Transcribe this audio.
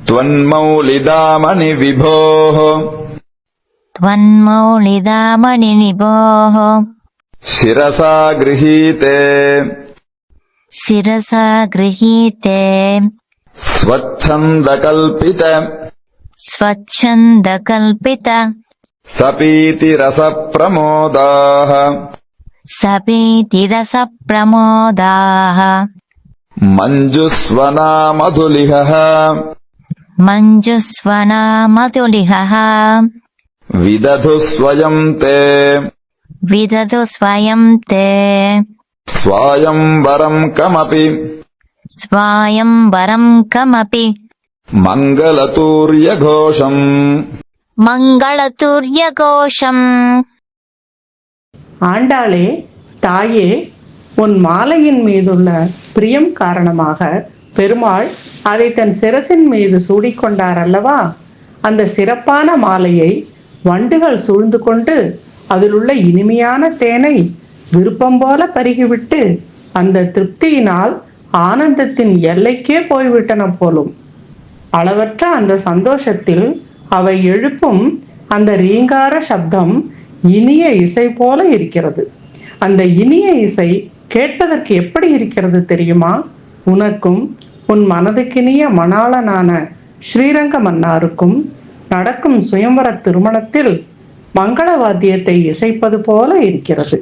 त्वन्मौलिदामणि विभोः त्वन्मौलिदामणि विभोः शिरसा गृहीते शिरसा गृहीते स्वच्छन्दकल्पित स्वच्छन्दकल्पित सपीतिरसप्रमोदाः सपीतिरसप्रमोदाः मञ्जुस्वना मधुलिहः मञ्जुस्वना मधुलिहः विदधु स्वयं ते विदधु स्वयं ते स्वायंवरं कमपि स्वायंवरं कमपि मङ्गलतूर्यघोषम् மங்களதுர்யகோஷம். ஆண்டாளே, தாயே, உன் மாலையின் மீதுள்ள பிரியம் காரணமாக பெருமாள் அதை தன் சிரசின் மீது சூடிக்கொண்டார் அல்லவா? அந்த சிறப்பான மாலையை வண்டுகள் சூழ்ந்து கொண்டு அதிலுள்ள இனிமையான தேனை விருப்பம் போல பருகிவிட்டு அந்த திருப்தியினால் ஆனந்தத்தின் எல்லைக்கே போய்விட்டன போலும். அளவற்ற அந்த சந்தோஷத்தில் அவை எழுப்பும் அந்த ரீங்கார சப்தம் இனிய இசை போல இருக்கிறது. அந்த இனிய இசை கேட்பதற்கு எப்படி இருக்கிறது தெரியுமா? உனக்கும் உன் மனதுக்கினிய மணாளனான ஸ்ரீரங்க மன்னாருக்கும் நடக்கும் சுயம்பர திருமணத்தில் மங்கள வாத்தியத்தை இசைப்பது போல இருக்கிறது.